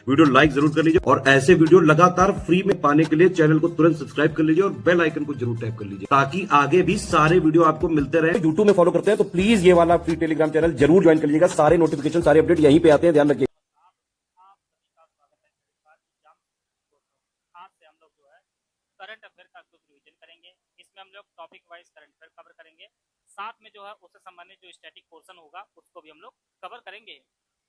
Video like जरूर कर लीजिए और ऐसे वीडियो लगातार फ्री में पाने के लिए चैनल को तुरंत सब्सक्राइब कर लीजिए और बेल आइकन को जरूर टैप कर लीजिए ताकि आगे भी सारे वीडियो आपको मिलते रहे। यूट्यूब में फॉलो करते हैं तो प्लीज ये वाला फ्री टेलीग्राम चैनल जरूर ज्वाइन कर लीजिएगा। सारे नोटिफिकेशन सारे अपडेट यहीं पे आते हैं, ध्यान रखिए। करंट अफेयर का कुछ रिवीजन करेंगे। इसमें हम लोग topic wise current affair cover करेंगे, साथ में जो है उससे संबंधित जो स्टैटिक पोर्शन होगा उसको भी हम लोग कवर करेंगे,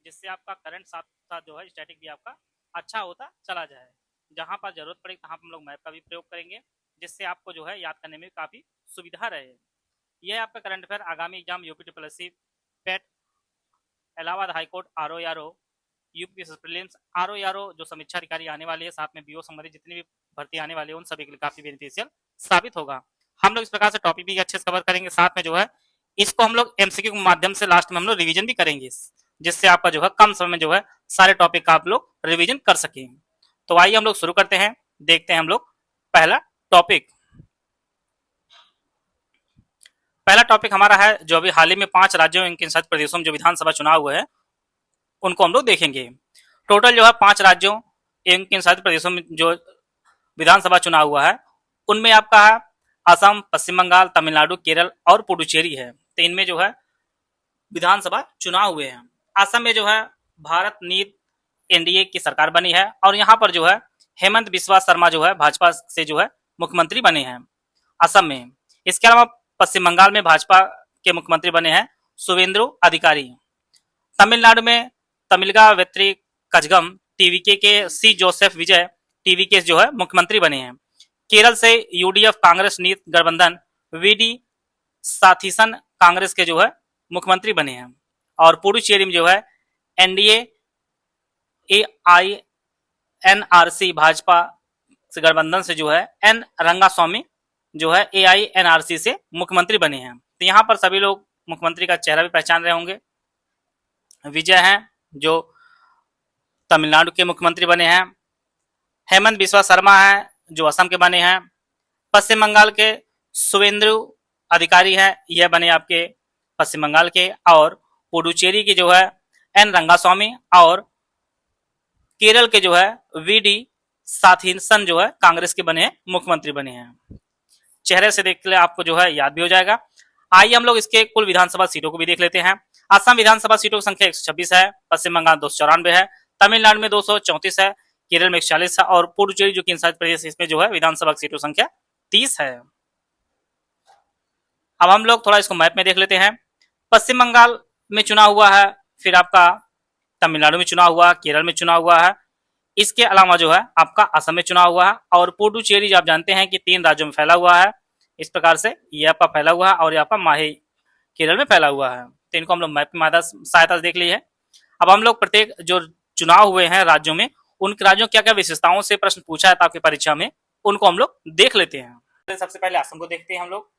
जिससे आपका करंट साथ साथ जो है स्टैटिक भी आपका अच्छा होता चला जाए। जहां पर जरूरत पड़े तहां हम लोग मैप का भी प्रयोग करेंगे, जिससे आपको जो है याद करने में काफ़ी सुविधा रहे। यह आपका करंट अफेयर आगामी exam UP PET, Allahabad high court, RO UP prelims, RO जो समीक्षा अधिकारी आने वाले हैं, साथ में बीओ संबंधित जितनी भी भर्ती आने वाली है उन सभी के लिए काफी बेनिफिशियल साबित होगा। हम लोग इस प्रकार से टॉपिक भी अच्छे से कवर करेंगे, साथ में जो है इसको हम लोग एमसीक्यू के माध्यम से लास्ट में हम लोग रिवीजन भी करेंगे, जिससे आपका जो है कम समय में जो है सारे टॉपिक का आप लोग रिवीजन कर सकें। तो आइए हम लोग शुरू करते हैं, देखते हैं हम लोग पहला टॉपिक। पहला टॉपिक हमारा है जो अभी हाल ही में 5 राज्यों एवं केंद्र शासित प्रदेशों में जो विधानसभा चुनाव हुए हैं उनको हम लोग देखेंगे। टोटल जो है 5 राज्यों एवं केंद्र शासित प्रदेशों में जो विधानसभा चुनाव हुआ है उनमें आपका है असम, पश्चिम बंगाल, तमिलनाडु, केरल और पुडुचेरी है। तो इनमें जो है विधानसभा चुनाव हुए हैं। असम में जो है भारत नीत एनडीए की सरकार बनी है और यहाँ पर जो है हेमंत बिस्वा शर्मा जो है भाजपा से जो है मुख्यमंत्री बने हैं असम में। इसके अलावा पश्चिम बंगाल में भाजपा के मुख्यमंत्री बने हैं शुवेंदु अधिकारी। तमिलनाडु में तमिलगा वेत्री कजगम टीवीके के सी जोसेफ विजय टीवीके जो है मुख्यमंत्री बने हैं। केरल से यूडीएफ कांग्रेस नीत गठबंधन वीडी साथीसन कांग्रेस के जो है मुख्यमंत्री बने हैं। और पुडुचेरी में जो है एनडीए एआईएनआरसी भाजपा गठबंधन से जो है एन रंगास्वामी जो है एआईएनआरसी से मुख्यमंत्री बने हैं। तो यहाँ पर सभी लोग मुख्यमंत्री का चेहरा भी पहचान रहे होंगे। विजय हैं जो तमिलनाडु के मुख्यमंत्री बने हैं, हेमंत बिस्वा शर्मा हैं जो असम के बने हैं, पश्चिम बंगाल के शुवेंदु अधिकारी हैं यह बने आपके पश्चिम बंगाल के, और पुडुचेरी की जो है एन रंगास्वामी, और केरल के जो है वीडी साथीसन जो है कांग्रेस के बने मुख्यमंत्री बने हैं। चेहरे से देख ले आपको जो है याद भी हो जाएगा। आइए हम लोग इसके कुल विधानसभा सीटों को भी देख लेते हैं। असम विधानसभा सीटों की संख्या 126 है, पश्चिम बंगाल 294 है, तमिलनाडु में 234 है, केरल में 140 है और पुडुचेरी जो केंद्र शासित प्रदेश इसमें जो है विधानसभा सीटों संख्या 30 है। अब हम लोग थोड़ा इसको मैप में देख लेते हैं। पश्चिम बंगाल में चुनाव हुआ है, फिर आपका तमिलनाडु में चुनाव हुआ, केरल में चुनाव हुआ है, इसके अलावा जो है आपका असम में चुनाव हुआ है, और पुडुचेरी आप जानते हैं कि 3 राज्यों में फैला हुआ है। इस प्रकार से ये आपका फैला हुआ है और ये आपका माही केरल में फैला हुआ है। तो इनको हम लोग मैप की सहायता से देख ली है। अब हम लोग प्रत्येक जो चुनाव हुए हैं राज्यों में उन राज्यों क्या क्या विशेषताओं से प्रश्न पूछा है आपकी परीक्षा में, उनको हम लोग देख लेते हैं। सबसे पहले असम को देखते हैं हम लोग।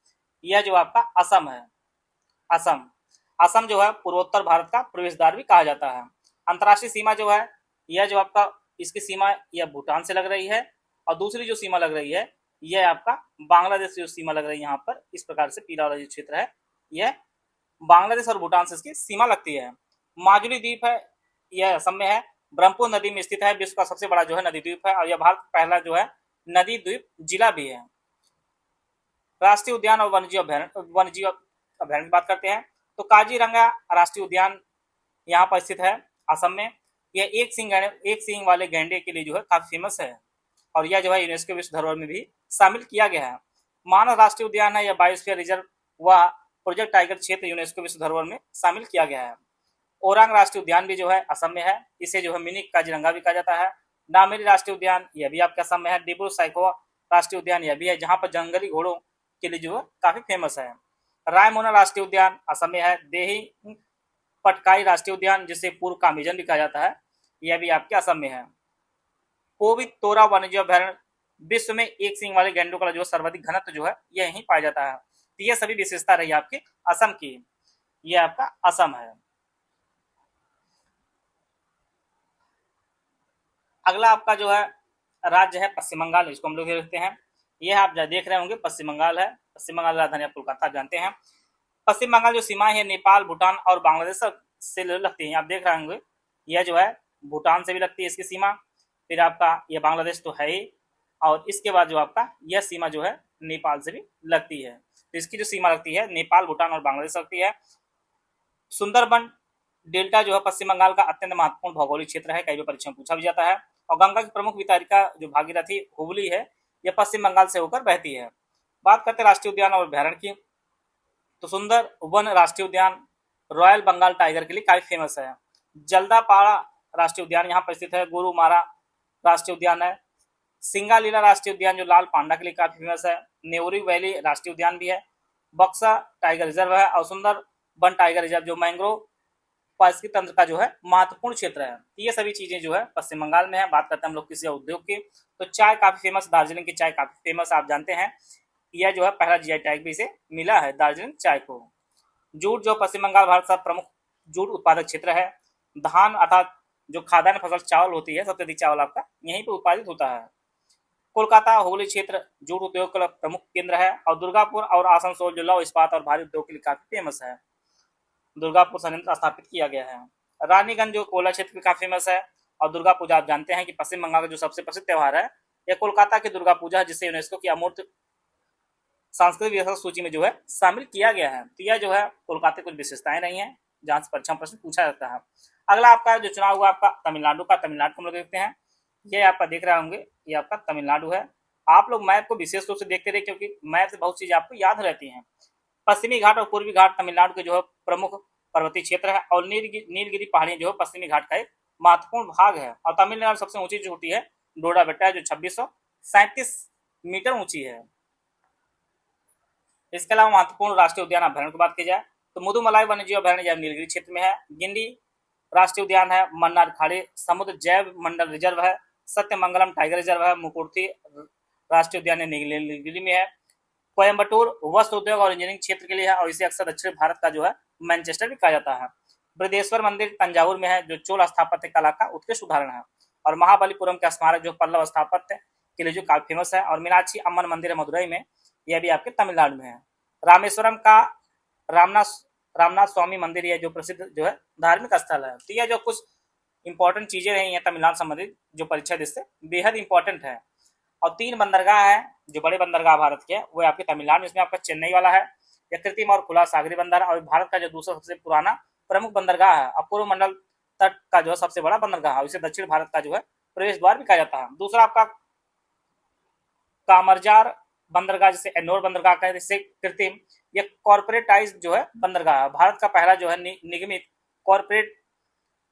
यह जो आपका असम है, असम जो है पूर्वोत्तर भारत का प्रवेश द्वार भी कहा जाता है। अंतर्राष्ट्रीय सीमा जो है यह जो आपका इसकी सीमा यह भूटान से लग रही है, और दूसरी जो सीमा लग रही है यह आपका बांग्लादेश से जो सीमा लग रही है यहाँ पर इस प्रकार से पीला वाला जो क्षेत्र है यह बांग्लादेश और भूटान से इसकी सीमा लगती है। माजुली द्वीप है यह असम में है, ब्रह्मपुत्र नदी में स्थित है, विश्व का सबसे बड़ा जो है नदी द्वीप है और यह भारत का पहला जो है नदी द्वीप जिला भी है। राष्ट्रीय उद्यान और वन्यजीव अभ्यारण्य की बात करते हैं तो काजीरंगा राष्ट्रीय उद्यान यहाँ पर स्थित है असम में। यह एक सींग वाले गैंडे के लिए जो है काफी फेमस है और यह जो है यूनेस्को विश्व धरोहर में भी शामिल किया गया है। मानस राष्ट्रीय उद्यान है, यह बायोस्फीयर रिजर्व व प्रोजेक्ट टाइगर क्षेत्र यूनेस्को विश्व धरोहर में शामिल किया गया है। ओरांग राष्ट्रीय उद्यान भी जो है असम में है, इसे जो है मिनी काजीरंगा भी कहा जाता है। नामेरी राष्ट्रीय उद्यान यह भी आपके असम में है। डिब्रू साइखोवा राष्ट्रीय उद्यान यह भी है, जहाँ पर जंगली घोड़ों के लिए जो है काफी फेमस है। रायमोना राष्ट्रीय उद्यान असम में है। देही पटकाई राष्ट्रीय उद्यान जिसे पूर्व कामिजन भी कहा जाता है यह भी आपके असम में है। कोविड तोरा वन्यजीव अभ्यारण्य विश्व में एक सींग वाले गैंडों का जो सर्वाधिक घनत्व जो है यह यहीं पाया जाता है। तो यह सभी विशेषता रही आपकी असम की, यह आपका असम है। अगला आपका जो है राज्य है पश्चिम बंगाल, इसको हम लोग देखते हैं। यह आप देख रहे होंगे पश्चिम बंगाल है। पश्चिम बंगाल राजधानी आप कोलकाता जानते हैं। पश्चिम बंगाल जो सीमा है नेपाल, भूटान और बांग्लादेश से लगती है, आप देख रहे होंगे। यह जो है भूटान से भी लगती है इसकी सीमा, फिर आपका ये बांग्लादेश तो है ही, और इसके बाद जो आपका यह सीमा जो है नेपाल से भी लगती है। तो इसकी जो सीमा लगती है नेपाल, भूटान और बांग्लादेश लगती है। सुंदरबन डेल्टा जो है पश्चिम बंगाल का अत्यंत महत्वपूर्ण भौगोलिक क्षेत्र है, कई बार परीक्षा में पूछा भी जाता है। और गंगा की प्रमुख वितरिका जो भागीरथी हुगली है, यह पश्चिम बंगाल से होकर बहती है। बात करते हैं राष्ट्रीय उद्यान और अभ्यारण्य की, तो सुंदर वन राष्ट्रीय उद्यान रॉयल बंगाल टाइगर के लिए काफी फेमस है। जल्दापाड़ा राष्ट्रीय उद्यान यहाँ पर स्थित है। गोरुमारा राष्ट्रीय उद्यान है। सिंगालीला राष्ट्रीय उद्यान जो लाल पांडा के लिए काफी फेमस है। नेवरी वैली राष्ट्रीय उद्यान भी है। बक्सा टाइगर रिजर्व है, और सुंदर वन टाइगर रिजर्व जो मैंग्रोव पारिस्थितिक तंत्र का जो है महत्वपूर्ण क्षेत्र है। ये सभी चीजें जो है पश्चिम बंगाल में है। बात करते हैं हम लोग किसी उद्योग की, तो चाय काफी फेमस, दार्जिलिंग की चाय काफी फेमस, आप जानते हैं। यह जो है पहला जीआई टैग भी इसे मिला है, दार्जिलिंग चाय को। जूट जो पश्चिम बंगाल भारत का प्रमुख जूट उत्पादक क्षेत्र है। धान अर्थात जो खाद्यान्न फसल चावल होती है, सबसे अधिक चावल आपका यहीं पर उत्पादित होता है। कोलकाता हुगली क्षेत्र जूट उद्योग का प्रमुख केंद्र है। और दुर्गापुर और आसनसोल जो लौह इस्पात और भारी उद्योग के लिए काफी फेमस है। दुर्गापुर संयंत्र स्थापित किया गया है। रानीगंज जो कोयला क्षेत्र में काफी फेमस है। और दुर्गा पूजा आप जानते हैं कि पश्चिम बंगाल का जो सबसे प्रसिद्ध त्योहार है, यह कोलकाता की दुर्गा पूजा है, जिसे यूनेस्को की अमूर्त सांस्कृतिक विरासत सूची में जो है शामिल किया गया है। तो यह जो है कोलकाता की कुछ विशेषताएं रही हैं जहां से परीक्षा में प्रश्न पूछा जाता है। अगला आपका जो चुनाव हुआ आपका तमिलनाडु का, तमिलनाडु को हम लोग देखते हैं। ये आपका देख रहे होंगे, ये आपका तमिलनाडु है। आप लोग मैप को विशेष रूप से देखते रहे, क्योंकि मैप से बहुत चीजें आपको याद रहती हैं। पश्चिमी घाट और पूर्वी घाट तमिलनाडु के जो है प्रमुख पर्वतीय क्षेत्र है। और नीलगिरी पहाड़ियां जो है पश्चिमी घाट का एक महत्वपूर्ण भाग है। और तमिलनाडु सबसे ऊंची चोटी है डोडा बेट्टा है, जो 2637 मीटर ऊंची है। इसके अलावा महत्वपूर्ण राष्ट्रीय उद्यान अभ्यारण्य की बात की जाए तो मुदुमलाई वन्यजीव अभ्यारण्य नीलगिरी क्षेत्र में है। गिंडी राष्ट्रीय उद्यान है। मन्नार खाड़ी समुद्र जैव मंडल रिजर्व है। सत्यमंगलम टाइगर रिजर्व है। मुकुर्ती राष्ट्रीय उद्यान नीलगिरी में है। कोयम्बटूर वस्त्र उद्योग और इंजीनियरिंग क्षेत्र के लिए है, और इसे अक्सर दक्षिण भारत का जो है मैनचेस्टर भी कहा जाता है। बृहदेश्वर मंदिर तंजावुर में है, जो चोल स्थापत्य कला का उत्कृष्ट उदाहरण है। और महाबलीपुरम का स्मारक जो पल्लव स्थापत्य के लिए जो काफी फेमस है। और मीनाक्षी अम्मन मंदिर है मदुरई में, यह भी आपके तमिलनाडु में है। रामेश्वरम का रामनाथ स्वामी मंदिर है, जो प्रसिद्ध जो है धार्मिक स्थल है। तो यह जो कुछ इंपॉर्टेंट चीजें रही हैं तमिलनाडु संबंधित, जो परीक्षा जिससे बेहद इंपॉर्टेंट है। और 3 बंदरगाह है जो बड़े बंदरगाह भारत के, वो आपके तमिलनाडु में, इसमें आपका चेन्नई वाला है, यह कृत्रिम और खुला सागरी बंदर, और भारत का जो दूसरा सबसे पुराना प्रमुख बंदरगाह है। और पूर्व मंडल तट का जो है सबसे बड़ा बंदरगाह है, इसे दक्षिण भारत का जो है प्रवेश द्वार भी कहा जाता है। दूसरा आपका कामरजार बंदरगाह, जिसे एन्नोर बंदरगाह कहते हैं, इससे कृत्रिम या कॉर्पोरेटाइज जो है बंदरगाह है। भारत का पहला जो है निगमित कॉर्पोरेट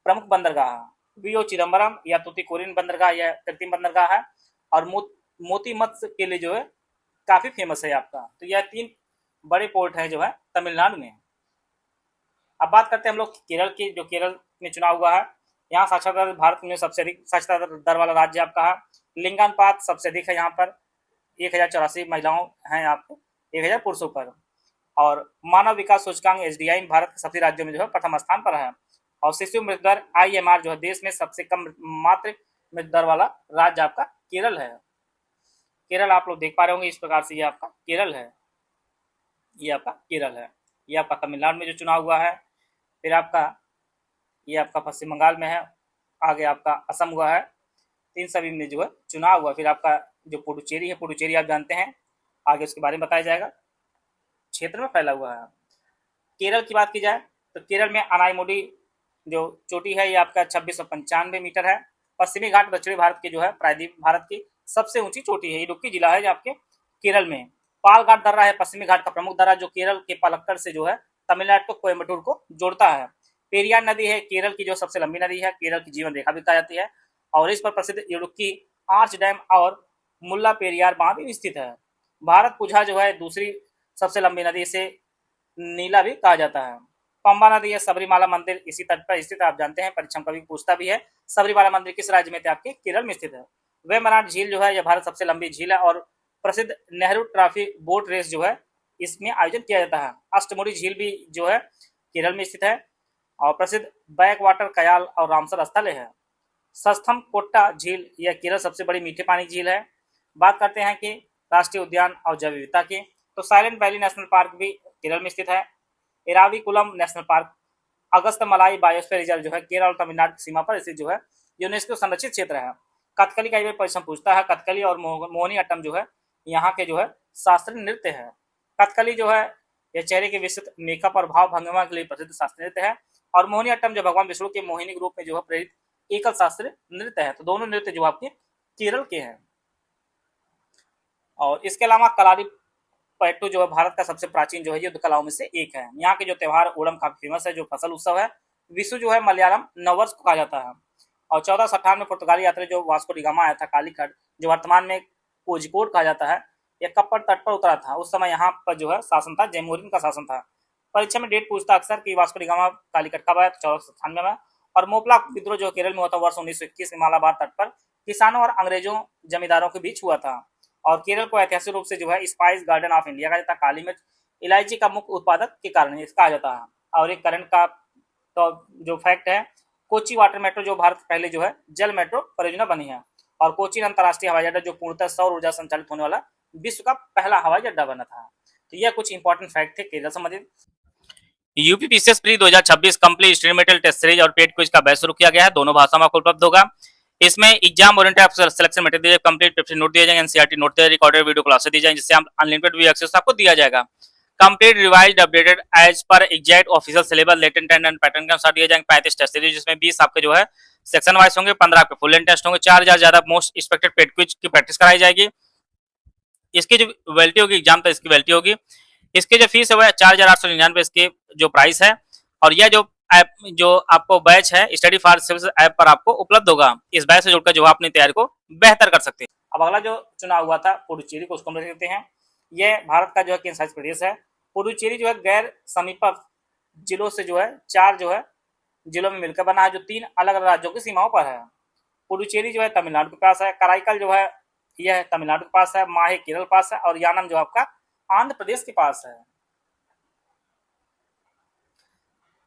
प्रमुख बंदरगाह है। वीओ चिदम्बरम या तुतिकोरिन बंदरगाह यह कृत्रिम बंदरगाह है। और मोती मत्स्य के लिए जो है काफी फेमस है आपका। तो यह 3 बड़े पोर्ट हैं जो है तमिलनाडु में। अब बात करते हैं हम लोग केरल की, जो केरल में चुनाव हुआ है। यहाँ साक्षरता दर भारत में सबसे अधिक साक्षरता दर वाला राज्य आपका है। लिंगानुपात सबसे अधिक है यहाँ पर, 1084 महिलाओं हैं आपको 1000 पुरुषों पर। और मानव विकास सूचकांक एसडीआई भारत के सभी राज्यों में जो है प्रथम स्थान पर है। और शिशु मृत्यु दर आईएमआर जो है देश में सबसे कम मातृ मृत्यु दर वाला राज्य आपका केरल है। केरल आप लोग देख पा रहे होंगे इस प्रकार से, ये आपका केरल है, ये आपका केरल है। ये आपका तमिलनाडु में जो चुनाव हुआ है। फिर आपका ये आपका पश्चिम बंगाल में है। आगे आपका असम हुआ है। इन सभी में जो है चुनाव हुआ। फिर आपका जो पुडुचेरी है, पुडुचेरी आप जानते हैं, आगे उसके बारे में बताया जाएगा, क्षेत्र में फैला हुआ है। केरल की बात की जाए तो केरल में अनाईमुडी जो चोटी है, ये आपका 2695 मीटर है। पश्चिमी घाट दक्षिणी भारत की जो है प्रायद्वीप भारत की सबसे ऊंची चोटी है। इडुक्की जिला है जो आपके केरल में। पाल घाट दर्रा है पश्चिमी घाट का प्रमुख दर्रा, जो केरल के पलक्कड़ से जो है तमिलनाडु को कोयम्बटूर को जोड़ता है। पेरियार नदी है केरल की जो सबसे लंबी नदी है, केरल की जीवन रेखा भी कहा जाती है। और इस पर प्रसिद्ध इडुक्की आर्च डैम और मुल्ला पेरियार बांध भी स्थित है। भारत पुझा जो है दूसरी सबसे लंबी नदी, से नीला भी कहा जाता है। पंबा नदी है। सबरीमाला मंदिर इसी तट पर स्थित, आप जानते हैं, परीक्षा कभी पूछता भी है, सबरीमाला मंदिर किस राज्य में थे, आपके केरल में स्थित है। वेम्बनाड झील जो है यह भारत सबसे लंबी झील है। और प्रसिद्ध नेहरू ट्रॉफी बोट रेस जो है इसमें आयोजन किया जाता है। अष्टमुड़ी झील भी जो है केरल में स्थित है। और प्रसिद्ध बैक वाटर कयाल और रामसर स्थल है। सस्थम कोट्टा झील यह केरल सबसे बड़ी मीठे पानी झील है। बात करते हैं कि राष्ट्रीय उद्यान और जैव विविधता की, तो साइलेंट वैली नेशनल पार्क भी केरल में स्थित है। एराविकुलम नेशनल पार्क अगस्त मलाई बायोस्फीयर रिजर्व जो है केरल और तमिलनाडु की सीमा पर स्थित जो है यूनेस्को संरक्षित क्षेत्र है। कथकली का ये प्रश्न पूछता है। कथकली और मोहिनी अट्टम जो है यहाँ के जो है शास्त्रीय नृत्य है। कथकली जो है यह चेहरे के विस्तृत मेकअप और भाव भंगिमा के लिए प्रसिद्ध शास्त्रीय नृत्य है, और मोहिनी अट्टम जो भगवान विष्णु के मोहिनी रूप में जो है प्रेरित एकल शास्त्रीय नृत्य है। तो दोनों नृत्य जो आपके केरल के हैं। और इसके अलावा कलारी पयट्टू जो है भारत का सबसे प्राचीन जो है युद्ध कलाओं में से एक है। यहाँ के जो त्योहार ओणम काफी फेमस है, जो फसल उत्सव है। विशु जो है मलयालम नववर्ष को कहा जाता है। और 1458 में पुर्तगाली यात्री जो वास्को डी गामा आया था कालीकट, जो वर्तमान में कोझिकोड कहा जाता है, यह कप्पड़ तट पर उतरा था। उस समय यहाँ पर जो है शासन था जैमोरिन का शासन था। परीक्षा में डेट पूछता अक्सर कि वास्को डी गामा कालीकट कब आया, तो 1498 में। और मोपला विद्रोह जो केरल में हुआ था वर्ष 1921 में मालाबार तट पर किसानों और अंग्रेजों जमींदारों के बीच हुआ था। और केरल को ऐतिहासिक रूप से जो है स्पाइस गार्डन ऑफ इंडिया कहा जाता है। काली मिर्च इलायची का मुख्य उत्पादक के कारण इसका कहा जाता है। और एक करंट का तो जो फैक्ट है, कोची वाटर मेट्रो जो भारत पहले जो है जल मेट्रो परियोजना बनी है। और कोचीन अंतर्राष्ट्रीय हवाई अड्डा जो पूर्णतः सौर ऊर्जा संचालित होने वाला विश्व का पहला हवाई अड्डा बना था। तो यह कुछ इंपॉर्टेंट फैक्ट थे केरल संबंधित। UPPCS pre 2026 complete instrumental test series और पेड क्विज का बैच शुरू किया गया है। दोनों भाषा में आपको उपलब्ध होगा। इसमें exam oriented selection material complete preparation note दिए जाएंगे, एनसीईआरटी नोट दिए, रिकॉर्डेड वीडियो क्लासेस दी जाएंगी, जिससे आप अनलिमिटेड व्यू एक्सेस आपको दिया जाएगा। Complete revised updated as per exact official syllabus latest and pattern के अनुसार दिए जाएंगे। 35 टेस्ट सीरीज, जिसमें 20 आपके जो है सेक्शन वाइज होंगे, 15 आपके फुल लेंथ टेस्ट होंगे, 4000 ज्यादा मोस्ट एक्सपेक्टेड पेड क्विज की प्रैक्टिस कराई जाएगी। इसकी जो वैलिडिटी होगी एग्जाम तक इसकी वैलिडिटी होगी। इसकी जो फीस है वह 4899 इसके जो प्राइस है। और यह जो ऐप जो आपको बैच है स्टडी फॉर सिविल ऐप पर आपको उपलब्ध होगा। इस बैच से जुड़कर जो आप अपनी तैयारी को बेहतर कर सकते हैं। अब अगला जो चुनाव हुआ था पुडुचेरी को, उसको हम देखते हैं। यह भारत का जो है केंद्र शासित प्रदेश है। पुडुचेरी जो है गैर समीपस्थ जिलों से जो है 4 जो है जिलों में मिलकर बना है, जो 3 अलग अलग राज्यों की सीमाओं पर है। पुडुचेरी जो है तमिलनाडु के पास है, कराईकल जो है यह तमिलनाडु के पास है, माहे केरल के पास है, और यानम जो आपका आंध्र प्रदेश के पास है।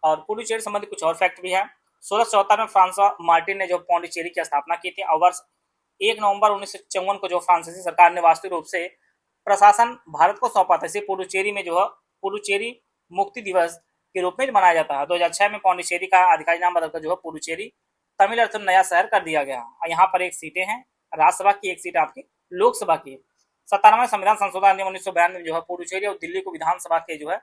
और पुडुचेरी संबंधी कुछ और फैक्ट भी है। 1674 में फ्रांसवा मार्टिन ने जो पौंडीचेरी की स्थापना की थी, और वर्ष 1 नवंबर 1954 को जो फ्रांसीसी सरकार ने वास्तविक रूप से प्रशासन भारत को सौंपा था। इसे पुडुचेरी में जो है पुडुचेरी मुक्ति दिवस के रूप में मनाया जाता है। 2006 में पौंडीचेरी का आधिकारिक नाम बदलकर जो है पुडुचेरी तमिल अर्थ में नया शहर कर दिया गया। यहाँ पर एक सीटें हैं राज्यसभा की, एक सीट आपकी लोकसभा की। 97 संविधान संशोधन अधिनियम 1992 में जो है पुडुचेरी और दिल्ली को विधानसभा के जो है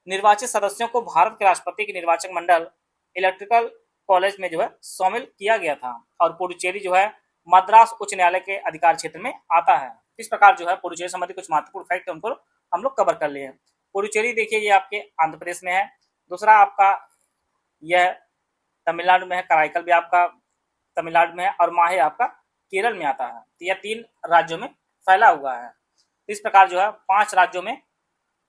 निर्वाचित सदस्यों को भारत के राष्ट्रपति के निर्वाचक मंडल इलेक्ट्रिकल कॉलेज में जो है शामिल किया गया था। और पुडुचेरी जो है मद्रास उच्च न्यायालय के अधिकार क्षेत्र में आता है। इस प्रकार जो है पुडुचेरी संबंधी कुछ महत्वपूर्ण फैक्ट उनको हम लोग कवर कर लिए। पुडुचेरी देखिए ये आपके आंध्र प्रदेश में है। दूसरा आपका यह तमिलनाडु में है, कराईकल भी आपका तमिलनाडु में है, और माहे आपका केरल में आता है। तो यह 3 राज्यों में फैला हुआ है। इस प्रकार जो है 5 राज्यों में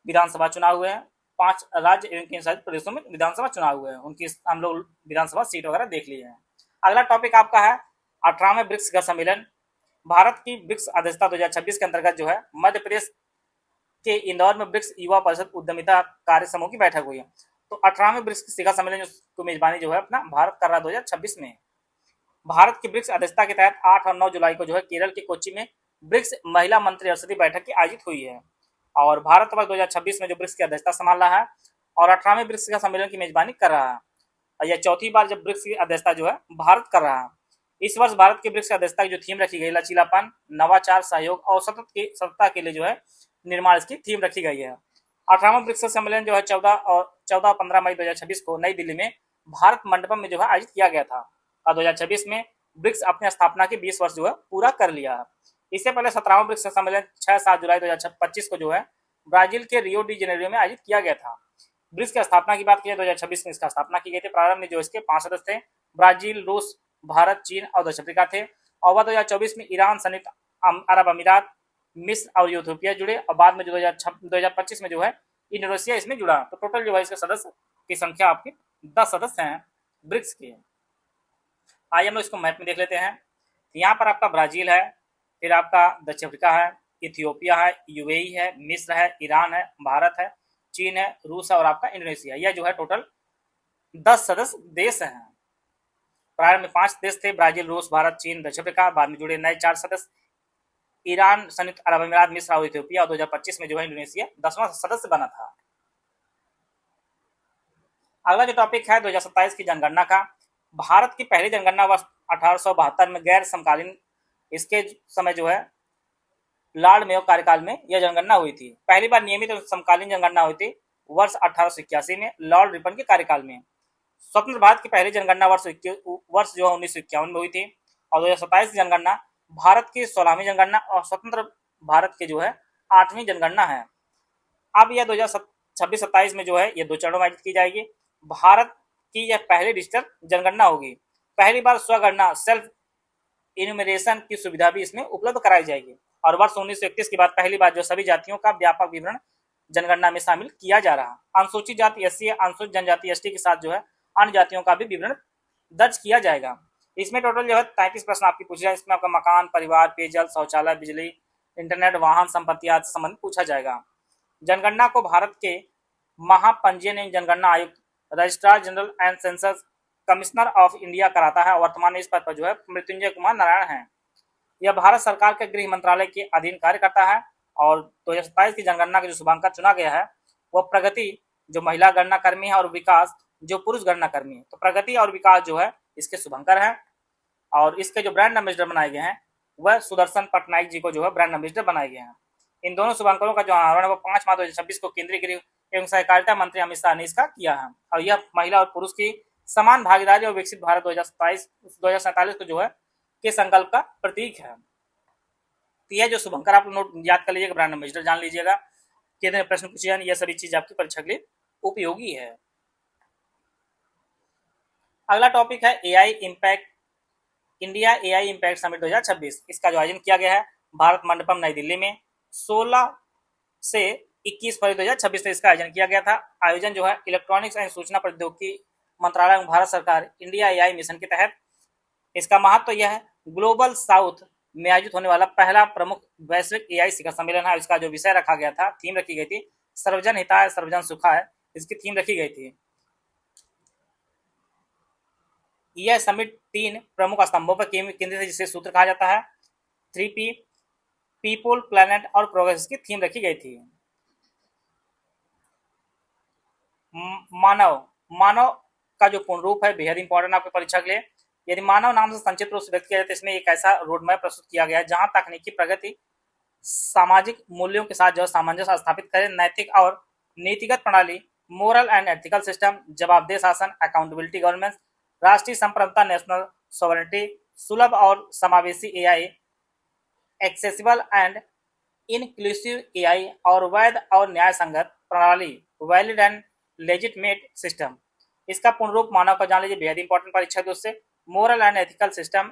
विधानसभा चुनाव हुए हैं, 5 राज्य एवं केंद्र शासित प्रदेशों में विधानसभा चुनाव हुए हैं। उनकी हम लोग विधानसभा सीट वगैरह देख लिए हैं। अगला टॉपिक आपका है 18वें ब्रिक्स शिखर सम्मेलन। भारत की ब्रिक्स अध्यक्षता 2026 के अंतर्गत जो है मध्य प्रदेश के इंदौर में ब्रिक्स युवा परिषद उद्यमिता कार्य समूह की बैठक हुई है। तो 18वें ब्रिक्स शिखर सम्मेलन की मेजबानी जो है अपना भारत कर रहा है 2026 में। भारत की ब्रिक्स अध्यक्षता के तहत 8 और 9 जुलाई को जो है केरल के कोच्चि में ब्रिक्स महिला मंत्रिपरिषद बैठक की आयोजित हुई है। और भारत वर्ष 2026 में जो ब्रिक्स की अध्यक्षता संभाल रहा है और 18वें ब्रिक्स का सम्मेलन की मेजबानी कर रहा है। और यह चौथी बार जब ब्रिक्स की अध्यक्षता जो है भारत कर रहा है। इस वर्ष भारत की ब्रिक्स की अध्यक्षता की जो थीम रखी गई लचीलापन, नवाचार, सहयोग और सततता के लिए जो है निर्माण इसकी थीम रखी गई है। 18वां ब्रिक्स सम्मेलन जो है 14-15 मई 2026 को नई दिल्ली में भारत मंडपम में जो है आयोजित किया गया था। और 2026 में ब्रिक्स अपनी स्थापना के 20 वर्ष जो है पूरा कर लिया है। इससे पहले 17वां ब्रिक्स सम्मेलन 6-7 जुलाई 2025 को जो है ब्राजील के रियो डी जेनेरियो में आयोजित किया गया था। ब्रिक्स की स्थापना की बात की 2026 में इसका स्थापना की गई थी। प्रारंभ में जो इसके 5 सदस्य थे ब्राजील, रूस, भारत, चीन और दक्षिण अफ्रीका थे। और 2024 में ईरान, संयुक्त अरब अमीरात, मिस्र और इथियोपिया जुड़े। और बाद में जो 2025 में जो है इंडोनेशिया इसमें जुड़ा। तो टोटल जो है इसके सदस्य की संख्या आपकी 10 सदस्य हैं ब्रिक्स के। आइए हम लोग इसको मैप में देख लेते हैं। यहाँ पर आपका ब्राजील है, फिर आपका दक्षिण अफ्रीका है, इथियोपिया है, यूएई है, मिस्र है, ईरान है, भारत है, चीन है, रूस है और आपका इंडोनेशिया। यह जो है टोटल 10 सदस्य देश हैं। प्रारंभ में 5 देश थे, ब्राजील, रूस, भारत, चीन, दक्षिण अफ्रीका। बाद में जुड़े नए 4 सदस्य, ईरान, संयुक्त अरब अमीरात, मिस्र और इथियोपिया। और 2025 में जो है इंडोनेशिया 10वां सदस्य बना था। अगला जो टॉपिक है 2027 की जनगणना का। भारत की पहली जनगणना वर्ष 1872 में गैर समकालीन इसके समय जो है लॉर्ड मेयो कार्यकाल में यह जनगणना हुई थी। पहली बार नियमित और समकालीन जनगणना हुई थी वर्ष 1881 में लॉर्ड रिपन के कार्यकाल में। स्वतंत्र भारत की पहली जनगणना वर्ष जो है 1951 में हुई थी। और 2027 की जनगणना भारत की 16वीं जनगणना और स्वतंत्र भारत के जो है 8वीं जनगणना है। अब यह 2026-27 में जो है ये 2 चरणों में आयोजित की जाएगी। भारत की यह पहली डिजिटल जनगणना होगी। पहली बार स्वगणना सेल्फ इन्यूमरेशन की सुविधा भी इसमें उपलब्ध कराई जाएगी। और वर्ष 1931 के बाद पहली बार जो सभी जातियों का व्यापक विवरण जनगणना में शामिल किया जा रहा। अनुसूचित जाति एससी, अनुसूचित जनजाति एसटी के साथ जो है अन्य जातियों का भी विवरण दर्ज किया जाएगा। इसमें टोटल जो है 33 प्रश्न आपकी पूछे जाए। इसमें आपका मकान, परिवार, पेयजल, शौचालय, बिजली, इंटरनेट, वाहन, संपत्ति आदि से संबंधित पूछा जाएगा। जनगणना को भारत के महापंजीयन एवं जनगणना आयुक्त, registrar general and census commissioner of India कराता है। वर्तमान में इस पद पर जो है मृत्युंजय कुमार नारायण है। यह भारत सरकार के गृह मंत्रालय के अधीन कार्य करता है। और 2027 की जनगणना का जो शुभांकर चुना गया है वह प्रगति जो महिला गणना कर्मी है और विकास जो पुरुष गणना कर्मी है। तो प्रगति और विकास जो है इसके शुभंकर हैं। और इसके जो ब्रांड एम्बेसडर बनाए गए हैं वह सुदर्शन पटनायक जी को जो है ब्रांड एम्बेसडर बनाए गए हैं। इन दोनों शुभंकरों का जो अनावरण है वो 5 मार्च 2026 को केंद्रीय गृह एवं सहकारिता मंत्री अमित शाह ने इसका किया है। और यह महिला और पुरुष की समान भागीदारी और विकसित भारत 2047 को जो है के संकल्प का प्रतीक है। तो यह जो शुभंकर आप नोट याद कर लीजिएगा, ब्रांड एम्बेसडर जान लीजिएगा, कितने प्रश्न पूछे जाए, यह सभी चीज आपकी परीक्षा के लिए उपयोगी है। अगला टॉपिक है AI impact, India AI impact summit 2026। इसका जो आयोजन किया गया है भारत मंडपम नई दिल्ली में 16 से 21 फरवरी 2026 तक इसका आयोजन किया गया था। आयोजन जो है इलेक्ट्रॉनिक्स एवं सूचना प्रौद्योगिकी मंत्रालय एवं भारत सरकार इंडिया एआई मिशन के तहत। इसका महत्व तो यह है ग्लोबल साउथ में आयोजित होने वाला पहला प्रमुख वैश्विक एआई शिखर सम्मेलन है। इसका जो विषय रखा गया था, थीम रखी गई थी, सर्वजन हिताय सर्वजन सुखाय, इसकी थीम रखी गई थी। यह समिट 3 प्रमुख स्तंभों पर केंद्रित है जिसे सूत्र कहा जाता है। 3P, पीपुल, प्लेनेट और प्रोग्रेस की थीम रखी गई थी। मानव, मानव का जो पूर्ण रूप है बेहद इंपॉर्टेंट आपकी परीक्षा के लिए। यदि मानव नाम से संक्षिप्त रूप से व्यक्त किया जाए तो इसमें एक ऐसा रोड मैप प्रस्तुत किया गया है जहां तकनीकी प्रगति सामाजिक मूल्यों के साथ जो सामंजस्य स्थापित करे, नैतिक और नीतिगत प्रणाली, मोरल एंड एथिकल सिस्टम, जवाबदेह शासन, अकाउंटेबिलिटी गवर्नेंस, राष्ट्रीय संप्रभुता, नेशनल सॉवरेनिटी, सुलभ और समावेशी AI, accessible and inclusive AI और वैध और न्याय संगत प्रणाली, वैलिड एंड लेजिटमेट सिस्टम। इसका पूर्ण रूप मानव का जान लीजिए, बेहद इंपॉर्टेंट परीक्षा दोस्तों। Moral and ethical system,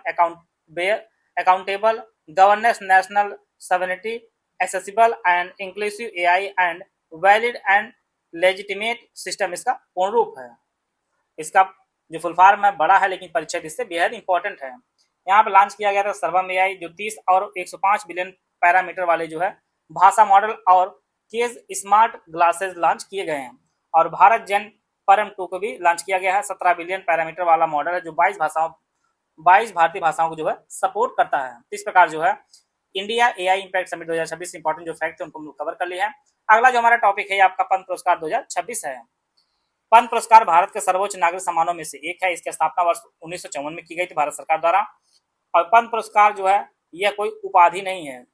accountable governance, national sovereignty, accessible and inclusive AI and valid and legitimate system इसका पूर्ण रूप है। इसका जो फुल फॉर्म है बड़ा है लेकिन परीक्षा इससे बेहद इंपॉर्टेंट है। यहाँ पर लॉन्च किया गया था सर्वम एआई जो 30 और 105 बिलियन पैरामीटर वाले जो है भाषा मॉडल और केज स्मार्ट ग्लासेस लॉन्च किए गए हैं। और भारत जेन परम 2 को भी लॉन्च किया गया है। 17 बिलियन पैरामीटर वाला मॉडल है जो 22 भारतीय भाषाओं को जो है सपोर्ट करता है। इस प्रकार जो है India AI impact summit 2026 important जो फैक्ट है उनको हम लोग कवर कर लिए हैं। अगला जो हमारा टॉपिक है आपका पद्म पुरस्कार 2026 है। पद्म पुरस्कार भारत के सर्वोच्च नागरिक सम्मानों में से एक है। इसकी स्थापना वर्ष 1954 में की गई थी भारत सरकार द्वारा। और पद्म पुरस्कार जो है यह कोई उपाधि नहीं है।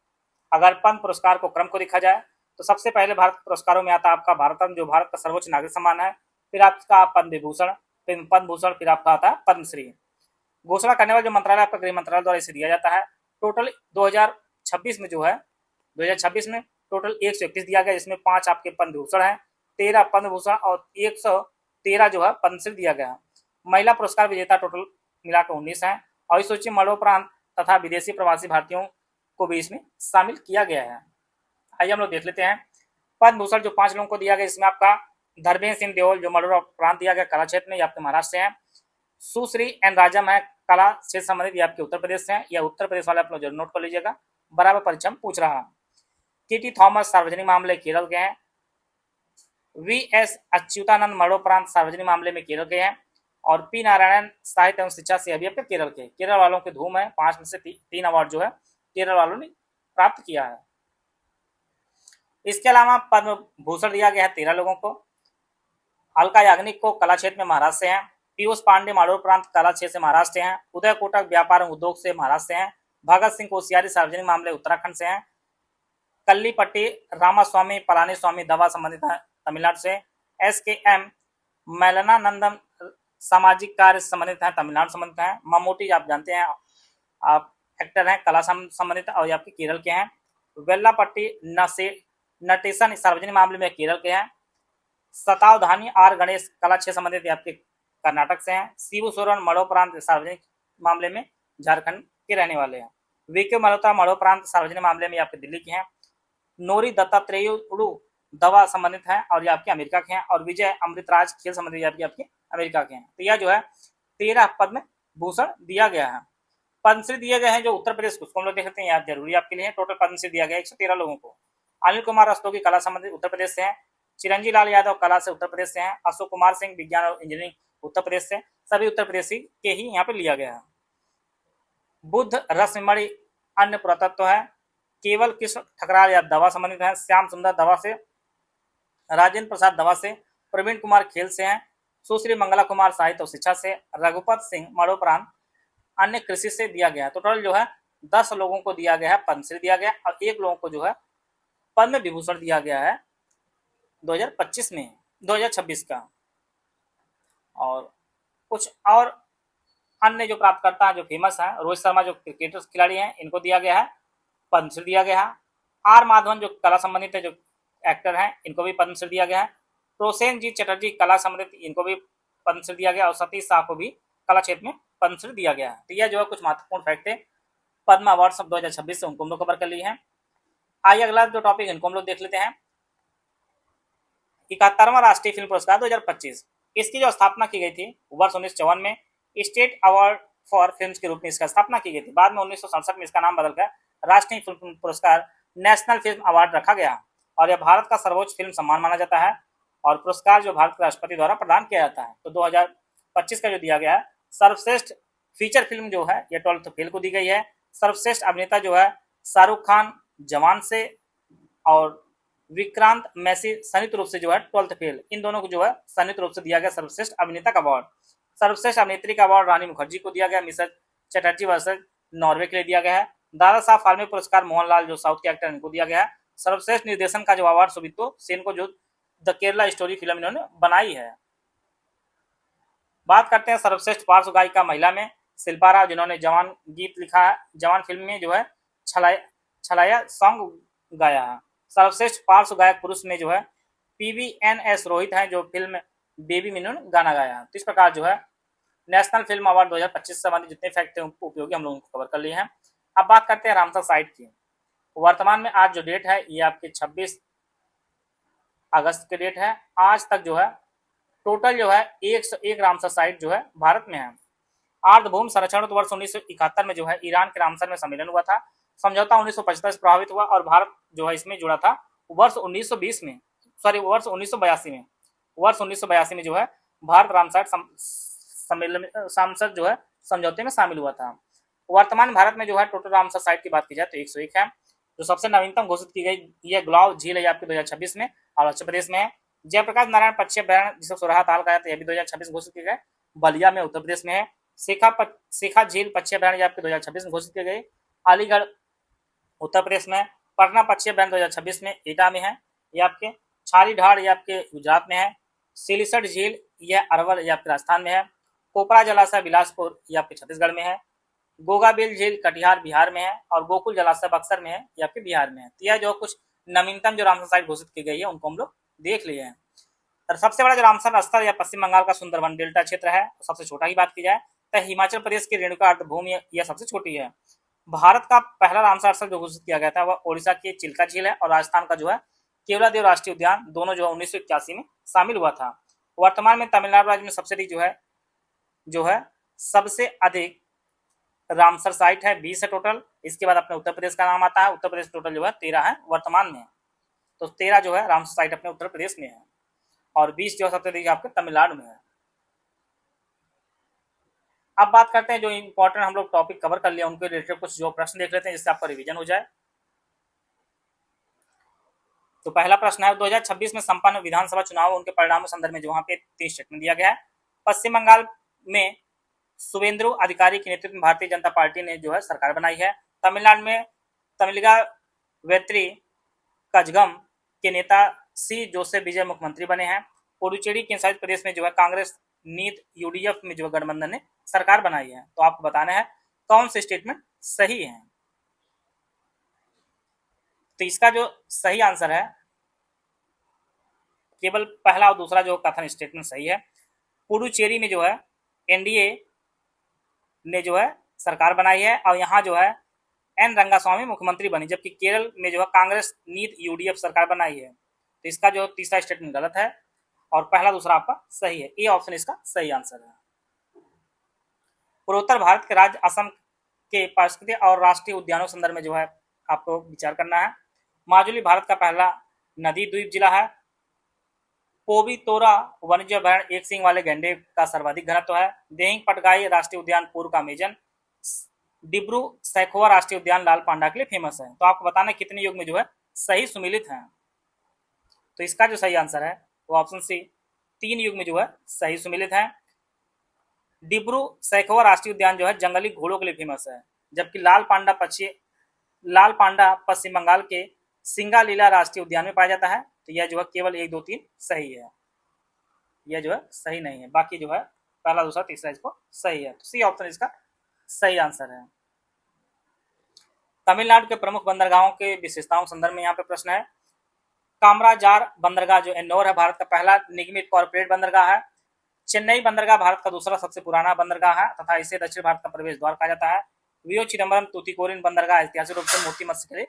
अगर पद्म पुरस्कार को क्रम को देखा जाए तो सबसे पहले भारत पुरस्कारों में आता है आपका भारत रत्न जो भारत का सर्वोच्च नागरिक सम्मान है, फिर आपका पद्म विभूषण, फिर पद्म भूषण, फिर आपका आता है पद्मश्री। घोषणा करने वाला जो मंत्रालय आपका गृह मंत्रालय द्वारा इसे दिया जाता है। टोटल 2026 में जो है 2026 में टोटल 131 दिया गया, जिसमें 5 आपके पद्म विभूषण है, 13 पद्म भूषण और 113 जो है पद्मश्री दिया गया। महिला पुरस्कार विजेता टोटल मिलाकर 19 है। और इस सूची में मरणोपरांत तथा विदेशी प्रवासी भारतीयों को भी इसमें शामिल किया गया है। आइए हम लोग देख लेते हैं पद्म भूषण जो 5 लोगों को दिया गया। इसमें आपका धर्मेंद्र सिंह देओल जो मरणोपरांत दिया गया कला क्षेत्र में, ये आपके महाराष्ट्र से है। सुश्री एन राजम है कला क्षेत्र संबंधित, ये आपके उत्तर प्रदेश से है। या उत्तर प्रदेश वाले आप लोग जरूर नोट कर लीजिएगा, बराबर परीक्षा में पूछ रहा है। टी थॉमस सार्वजनिक मामले केरल के हैं। वी.एस. अच्युतानंद मरणोपरांत सार्वजनिक मामले में केरल के हैं। और पी नारायणन साहित्य एवं शिक्षा से अभी आपके केरल के। केरल वालों की धूम है, 5 में से 3 अवार्ड जो है केरल वालों ने प्राप्त किया है। इसके अलावा पद्म भूषण दिया गया है 13 लोगों को। अलका याग्निक को कला क्षेत्र में महाराष्ट्र से हैं। पीयूष पांडे माडोर प्रांत कला क्षेत्र से महाराष्ट्र से हैं। उदय कोटक व्यापार एवं उद्योग से महाराष्ट्र से हैं। भगत सिंह कोश्यारी सार्वजनिक मामले उत्तराखंड से हैं। कल्लीपट्टी रामास्वामी पलानीस्वामी दवा संबंधित है तमिलनाडु से। SKM मैलनानंदम सामाजिक कार्य संबंधित है तमिलनाडु संबंधित है। ममूटी आप जानते हैं आप एक्टर हैं कला संबंधित और आपके केरल के हैं। वेल्लापट्टी नटेशन सार्वजनिक मामले में केरल के हैं। सतावधानी आर गणेश कला क्षेत्र संबंधित आपके कर्नाटक से हैं। शिबू सोरेन मणोप्रांत सार्वजनिक मामले में झारखंड के रहने वाले हैं। वीके मल्होत्रा मणोप्रांत सार्वजनिक मामले में आपके दिल्ली के हैं। नोरी दत्तात्रेयुडू दवा संबंधित है और ये आपके अमेरिका के हैं। और विजय अमृतराज खेल संबंधित आपके अमेरिका के हैं। तो यह जो है 13 पद्म भूषण दिया गया है। पद्मश्री दिए गए हैं जो उत्तर प्रदेश को, हम लोग देख सकते हैं याद जरूरी आपके लिए। टोटल पद्मश्री दिया गया 113 लोगों को। अनिल कुमार रस्तोगी कला संबंधित उत्तर प्रदेश से हैं। चिरंजी लाल यादव कला से उत्तर प्रदेश से हैं। अशोक कुमार सिंह विज्ञान और इंजीनियरिंग उत्तर प्रदेश से, सभी उत्तर प्रदेशी के ही यहाँ पे लिया गया है। बुद्ध रश्मिमणि अन्य पुरातत्व है। केवल कृष्ण ठकराल या दवा संबंधित है। श्याम सुंदर दवा से, राजेंद्र प्रसाद दवा से, प्रवीण कुमार खेल से हैं। सुश्री मंगला कुमार साहित्य और शिक्षा से, रघुपत सिंह मणोप्रांत अन्य कृषि से दिया गया है। टोटल जो है 10 लोगों को दिया गया है पद्मश्री दिया गया और 1 लोगों को जो है पद्म विभूषण दिया गया है 2025 में 2026 का। और कुछ और अन्य जो प्राप्तकर्ता जो फेमस हैं, रोहित शर्मा जो क्रिकेटर खिलाड़ी हैं इनको दिया गया है पद्मश्री दिया गया है। आर माधवन जो कला संबंधित है जो एक्टर हैं इनको भी पद्मश्री दिया गया है। प्रोसेनजीत चटर्जी कला संबंधित इनको भी पद्मश्री दिया गया और सतीश शाह को भी कला क्षेत्र में पद्मश्री दिया गया है। तो यह जो है कुछ महत्वपूर्ण फैक्ट है पद्म अवार्ड 2026 से उनको हम लोग कवर कर लिए हैं। आइए अगला जो टॉपिक इनको हम लोग देख लेते हैं। 71वां राष्ट्रीय फिल्म पुरस्कार 2025, इसकी जो स्थापना की गई थी वर्ष 1954 में स्टेट अवार्ड फॉर फिल्म के रूप में इसका स्थापना की गई थी। बाद में 1967 में इसका नाम बदलकर राष्ट्रीय फिल्म पुरस्कार नेशनल फिल्म अवार्ड रखा गया और यह भारत का सर्वोच्च फिल्म सम्मान माना जाता है और पुरस्कार जो भारत के राष्ट्रपति द्वारा प्रदान किया जाता है। तो 2025 का जो दिया गया है सर्वश्रेष्ठ फीचर फिल्म जो है यह 12th फेल को दी गई है। सर्वश्रेष्ठ अभिनेता जो है शाहरुख खान जवान से और विक्रांत मैसी संयुक्त रूप से जो है 12th फेल, इन दोनों को जो है संयुक्त रूप से दिया गया सर्वश्रेष्ठ अभिनेता का अवार्ड। सर्वश्रेष्ठ अभिनेत्री का अवार्ड रानी मुखर्जी को दिया गया, मिसेस चटर्जी वर्सेस नॉर्वे के लिए दिया गया है। दादा साहब फाल्के पुरस्कार मोहनलाल जो साउथ के एक्टर इनको दिया गया है। सर्वश्रेष्ठ निर्देशन का जो अवार्ड सुबितो सेन को जो द केरला स्टोरी फिल्म इन्होंने बनाई है। बात करते हैं सर्वश्रेष्ठ पार्श्व गायिका महिला में शिल्पा राव जिन्होंने जवान गीत लिखा है, जवान फिल्म में जो है छलाया सॉन्ग गाया है। सर्वश्रेष्ठ पार्श्व गायक पुरुष में जो है PVNS रोहित हैं जो फिल्म बेबी में इन्होंने गाना गाया है। तो इस प्रकार जो है नेशनल फिल्म अवार्ड 2025 से संबंधित जितने फैक्ट हैं उपयोगी हम लोगों को कवर कर लिए हैं। अब बात करते हैं रामसर साइट की। वर्तमान में आज जो डेट है ये आपके 26 अगस्त के डेट है। आज तक जो है टोटल जो है 101 रामसर साइट जो है भारत में है। आर्द्रभूमि संरक्षण वर्ष 1971 में जो है ईरान के रामसर में सम्मेलन हुआ था। समझौता 1975 से प्रभावित हुआ और भारत जो है इसमें जुड़ा था वर्ष 1982 में जो है भारत रामसर सम्मेलन सांसद जो है समझौते में शामिल हुआ था। वर्तमान भारत में जो है टोटल रामसर साइट की बात की जाए तो 101 है। जो सबसे नवीनतम घोषित की गई यह गुलाव झील है आपके 2026 में और उत्तर प्रदेश में है। जयप्रकाश नारायण पक्षी अभ्यारण्य जिसे सोराहा ताल कहा जाता है यह भी 2026 घोषित किया गया, बलिया में उत्तर प्रदेश में है। शिखा झील पक्षी अभ्यारण्य आपके 2026 में घोषित किए गए, अलीगढ़ उत्तर प्रदेश में। पटना पक्षी अभ्यारण्य 2026 में एटा में है, ये आपके छारी ढाड़ ये आपके गुजरात में है। सिलीसट झील यह अरवल ये आपके राजस्थान में है। कोपरा जलाशय बिलासपुर ये आपके छत्तीसगढ़ में है। गोगाबिल झील कटिहार बिहार में है और गोकुल जलाशय बक्सर में है ये आपके बिहार में है। तो यह जो कुछ नवीनतम जो रामसर साइट घोषित की गई है उनको हम लोग देख लिए हैं। और सबसे बड़ा जो रामसर स्थल या पश्चिम बंगाल का सुंदरवन डेल्टा क्षेत्र है, सबसे छोटा की बात की जाए तो हिमाचल प्रदेश की रेणुका अर्धभूमि यह सबसे छोटी है। भारत का पहला रामसर स्थल जो घोषित किया गया था वह ओडिशा की चिल्का झील है और राजस्थान का जो है केवलादेव राष्ट्रीय उद्यान, दोनों जो है 1981 में शामिल हुआ था। वर्तमान में तमिलनाडु राज्य में सबसे अधिक जो है सबसे अधिक रामसर साइट है 20 है टोटल। इसके बाद अपने उत्तर प्रदेश का नाम आता है। उत्तर प्रदेश टोटल जो है 13 है वर्तमान में, तो 13 जो है रामसर साइट अपने उत्तर प्रदेश में है और 20 जो सबसे अधिक आपके तमिलनाडु में है। अब बात करते हैं जो इंपॉर्टेंट हम लोग टॉपिक कवर कर लिया उनके रिलेटेड कुछ जो प्रश्न देख लेते हैं जिससे आपका रिवीजन हो जाए। तो पहला प्रश्न है 2026 में संपन्न विधानसभा चुनाव उनके परिणामों संदर्भ में जो वहां पे 3 स्टेटमेंट दिया गया है। पश्चिम बंगाल में शुवेंदु अधिकारी के नेतृत्व में भारतीय जनता पार्टी ने जो है सरकार बनाई है। तमिलनाडु में तमिलिगा वेत्री कजगम के नेता सी जोसेफ विजय मुख्यमंत्री बने हैं। पुडुचेरी के संयुक्त प्रदेश में जो है कांग्रेस नीत यूडीएफ में जो गठबंधन ने सरकार बनाई है। तो आपको बताना है कौन से स्टेटमेंट सही है। तो इसका जो सही आंसर है केवल पहला और दूसरा जो कथन स्टेटमेंट सही है। पुडुचेरी में जो है एनडीए ने जो है सरकार बनाई है और यहाँ जो है एन रंगास्वामी मुख्यमंत्री बनी, जबकि केरल में जो है कांग्रेस नीत यूडीएफ सरकार बनाई है। तो इसका जो तीसरा स्टेटमेंट गलत है और पहला दूसरा आपका सही है। ए ऑप्शन इसका सही आंसर है। पूर्वोत्तर भारत के राज्य असम के पारिस्थितिक और राष्ट्रीय उद्यानों संदर्भ में जो है आपको विचार करना है। माजुली भारत का पहला नदी द्वीप जिला है। पोबितोरा वन्य अभयारण्य एक सींग वाले गैंडे का सर्वाधिक घनत्व है। देहिंग पटगाई राष्ट्रीय उद्यान पूर्व का अमेजन। डिब्रू सैखोवा राष्ट्रीय उद्यान लाल पांडा के लिए फेमस है। तो आपको बताना कितने युग में जो है सही सुमिलित हैं। तो इसका जो सही आंसर है वो ऑप्शन सी 3 युग में जो है सही सुमिलित है। डिब्रू सैखोवा राष्ट्रीय उद्यान जो है जंगली घोड़ों के लिए फेमस है, जबकि लाल पांडा पश्चिम बंगाल के सिंगालीला राष्ट्रीय उद्यान में पाया जाता है। तो यह जो है केवल 1, 2, 3 सही है, यह जो है सही नहीं है। बाकी जो है पहला दूसरा तीसरा इसको सही है। तो सी ऑप्शन इसका सही आंसर है। तमिलनाडु के प्रमुख बंदरगाहों के विशेषताओं संदर्भ में यहाँ पे प्रश्न है। कामराजार बंदरगाह जो इंदौर है भारत का पहला निगमित कॉर्पोरेट बंदरगाह है। चेन्नई बंदरगाह भारत का दूसरा सबसे पुराना बंदरगाह है तथा इसे दक्षिण भारत का प्रवेश द्वार कहा जाता है। वियो चिदम्बरम तूतीकोरिन बंदरगाह ऐतिहासिक रूप से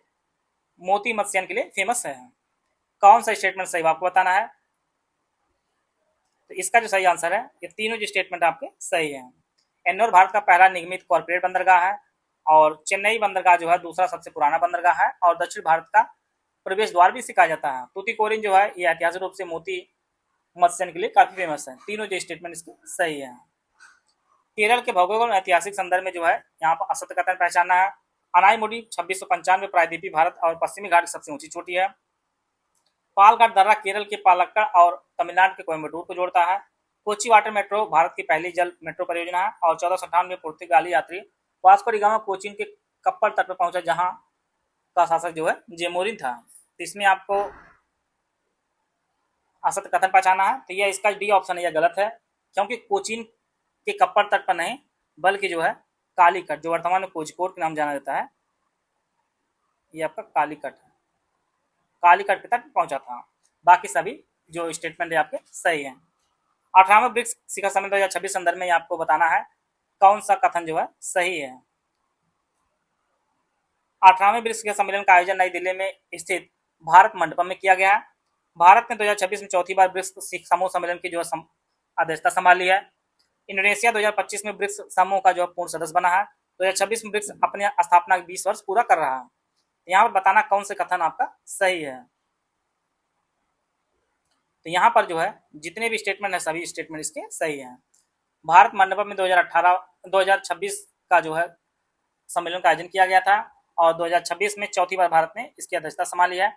मोती मत्स्यन के लिए फेमस है। कौन सा स्टेटमेंट सही आपको बताना है। तो इसका जो सही आंसर है ये तीनों जो स्टेटमेंट आपके सही है। इंदौर भारत का पहला निगमित कॉर्पोरेट बंदरगाह है और चेन्नई बंदरगाह जो है दूसरा सबसे पुराना बंदरगाह है और दक्षिण भारत का प्रवेश द्वार भी सिखाया जाता है। तूतीकोरिन जो है ये ऐतिहासिक रूप से मोती मत्स्यन के लिए काफी फेमस है। तीनों जो स्टेटमेंट इसके सही है। केरल के भौगोलिक और ऐतिहासिक संदर्भ में जो है यहाँ पर असत्य कथन पहचानना है। अनाईमुडी 2695 प्रायद्वीपीय भारत और पश्चिमी घाट की सबसे ऊंची चोटी है। पालघाट दर्रा केरल के पालक्कड़ और तमिलनाडु के कोयम्बटूर को जोड़ता है। कोची वाटर मेट्रो भारत की पहली जल मेट्रो परियोजना है और 1458 में पुर्तगाली यात्री वास्को डी गामा कोचीन के कप्पल तट पर पहुंचा, जहां का शासक जो है जेमोरिन था। तो इसमें आपको असत्य कथन पहचाना है। तो यह इसका डी ऑप्शन है, यह गलत है, क्योंकि कोचीन के कप्पर तट पर नहीं बल्कि जो है कालीकट जो वर्तमान में कोझिकोड के नाम जाना जाता है, ये आपका कालीकट है, कालीकट के तट पहुंचा था। बाकी सभी जो स्टेटमेंट है आपके सही है। 18वें ब्रिक्स शिखर सम्मेलन 2026 संदर्भ में आपको बताना है कौन सा कथन जो है सही है। 18वें ब्रिक्स शिखर सम्मेलन का आयोजन नई दिल्ली में स्थित भारत मंडपम में किया गया है। भारत ने 2026 में चौथी बार ब्रिक्स समूह सम्मेलन की जो है अध्यक्षता संभाली है। इंडोनेशिया 2025 में ब्रिक्स समूह का जो पूर्ण सदस्य बना है। 2026 में ब्रिक्स अपनी स्थापना 20 वर्ष पूरा कर रहा है। यहाँ पर बताना कौन से कथन आपका सही है। तो यहाँ पर जो है जितने भी स्टेटमेंट है सभी स्टेटमेंट इसके सही हैं। भारत मंडपम में 2026 का जो है सम्मेलन का आयोजन किया गया था और 2026 में चौथी बार भारत ने इसकी अध्यक्षता संभाली है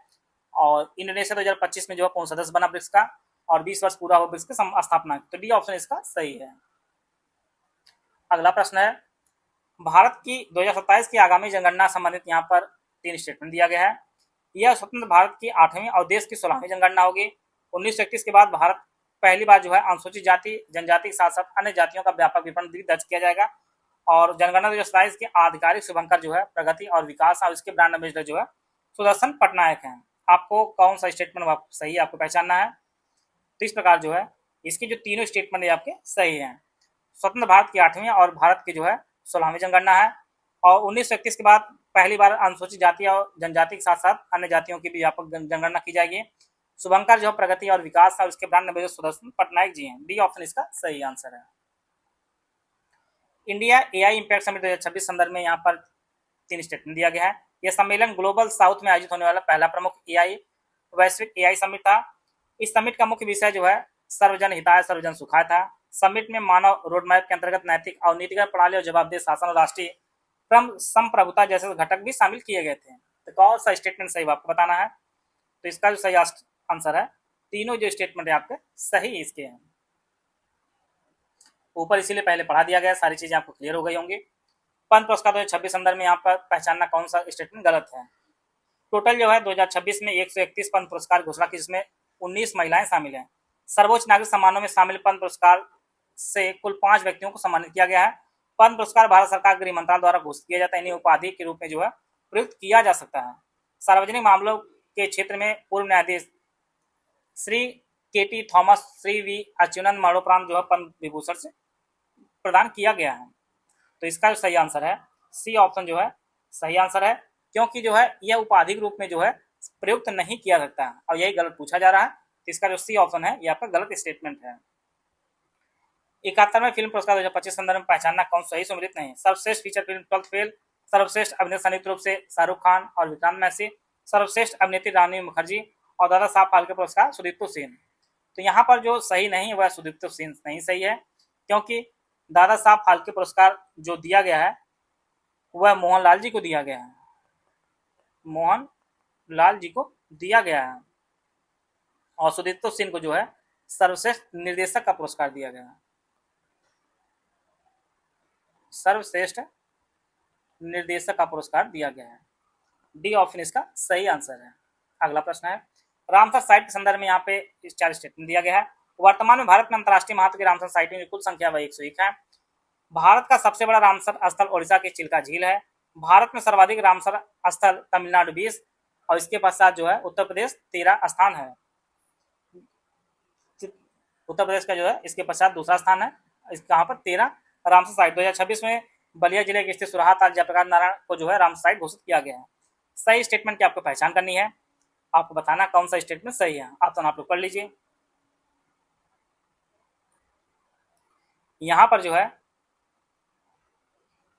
और इंडोनेशिया 2025 में जो है पूर्ण सदस्य बना ब्रिक्स का और 20 वर्ष पूरा हुआ ब्रिक्स की स्थापना। तो डी ऑप्शन इसका सही है। अगला प्रश्न है भारत की 2027 की आगामी जनगणना संबंधित यहाँ पर 3 स्टेटमेंट दिया गया है। यह स्वतंत्र भारत की 8वीं और देश की 16वीं जनगणना होगी। 1931 के बाद भारत पहली बार जो है अनुसूचित जाति जनजाति के साथ साथ अन्य जातियों का व्यापक विवरण दर्ज किया जाएगा और जनगणना 2027 के आधिकारिक शुभंकर जो है प्रगति और विकास और इसके ब्रांड एम्बेसडर जो है सुदर्शन पटनायक हैं। आपको कौन सा स्टेटमेंट सही आपको पहचानना है। तो इस प्रकार जो है इसके जो तीनों स्टेटमेंट है आपके सही हैं। स्वतंत्र भारत की 8वीं और भारत की जो है 16वीं जनगणना है और 1931 के बाद पहली बार अनुसूचित जाति और जनजाति के साथ साथ अन्य जातियों की भी व्यापक जनगणना की जाएगी। शुभंकर जो प्रगति और विकास और उसके ब्रांड एम्बेसडर सुदर्शन पटनायक जी हैं। डी ऑप्शन इसका सही आंसर है। इंडिया एआई इंपैक्ट समिट 2026 संदर्भ में यहाँ पर 3 स्टेटमेंट दिया गया है। यह सम्मेलन ग्लोबल साउथ में आयोजित होने वाला पहला प्रमुख वैश्विक एआई समिट था। इस समिट का मुख्य विषय जो है सर्वजन हिताय सर्वजन सुखाय था। समिट में मानव रोडमैप के अंतर्गत नैतिक और नीतिगत प्रणाली और जवाबदेह शासन और राष्ट्रीय संप्रभुता जैसे घटक भी शामिल किए गए थे। तो कौन सा स्टेटमेंट सही आपको बताना है। तो इसका जो सही आंसर है, तीनों जो स्टेटमेंट है आपके सही इसके हैं। ऊपर इसीलिए पहले पढ़ा दिया गया, सारी चीजें आपको क्लियर हो गई होंगी। पद्म पुरस्कार 2026 संदर्भ में यहाँ पर पहचानना कौन सा स्टेटमेंट गलत है। टोटल जो है 2026 में 131 पद्म पुरस्कार घोषणा की, जिसमें 19 महिलाएं शामिल हैं। सर्वोच्च नागरिक सम्मानों में शामिल पद्म पुरस्कार से कुल 5 व्यक्तियों को सम्मानित किया गया है। पद्म पुरस्कार भारत सरकार गृह मंत्रालय द्वारा घोषित किया जाता है। इन्हें उपाधि के रूप में जो है प्रयुक्त किया जा सकता है। सार्वजनिक मामलों के क्षेत्र में पूर्व न्यायाधीश श्री के.टी. थॉमस, श्री वी. अच्युतन मरणोपरांत जो है पद्म विभूषण से प्रदान किया गया है। तो इसका जो सही आंसर है, सी ऑप्शन जो है सही आंसर है, क्योंकि जो है यह उपाधि के रूप में जो है प्रयुक्त नहीं किया सकता है, और यही गलत पूछा जा रहा है। तो इसका जो सी ऑप्शन है यह आपका गलत स्टेटमेंट है। 71वें फिल्म पुरस्कार 2025 संदर्भ में पहचानना कौन सही सम्मिलित नहीं। सर्वश्रेष्ठ फीचर फिल्म 12th फेल, सर्वश्रेष्ठ अभिनेता संयुक्त रूप से शाहरुख खान और विक्रांत मैसी, सर्वश्रेष्ठ अभिनेत्री रानी मुखर्जी और दादा साहब फाल्के पुरस्कार सुदीप्तो सेन। तो यहाँ पर जो सही नहीं है वह सुदीप्तो सेन नहीं सही है, क्योंकि दादा साहब फाल्के पुरस्कार जो दिया गया है वह मोहनलाल जी को दिया गया है, मोहनलाल जी को दिया गया है, और सुदीप्तो सेन को जो है सर्वश्रेष्ठ निर्देशक का पुरस्कार दिया गया है। सर्वश्रेष्ठ निर्देशक का पुरस्कार दिया गया है। डी ऑप्शन इसका सही आंसर है। अगला प्रश्न है, रामसर साइट के संदर्भ में यहाँ पे 4 स्टेटमेंट दिया गया है। वर्तमान में भारत में अंतर्राष्ट्रीय महत्व की रामसर साइटों की कुल संख्या वह 101 है। भारत का सबसे बड़ा रामसर स्थल ओडिशा की चिल्का झील है। भारत में सर्वाधिक रामसर स्थल तमिलनाडु 20, और इसके पश्चात जो है उत्तर प्रदेश 13 स्थान है। उत्तर प्रदेश का जो है इसके पश्चात दूसरा स्थान है। यहाँ पर 13 रामसर साइट 2026 में बलिया जिले के स्थित सुराहा ताल जयप्रकाश नारायण को जो है रामसर साइट घोषित किया गया है। सही स्टेटमेंट की आपको पहचान करनी है, आपको बताना कौन सा स्टेटमेंट सही है। ऑप्शन आप लोग पढ़ लीजिए। यहाँ पर जो है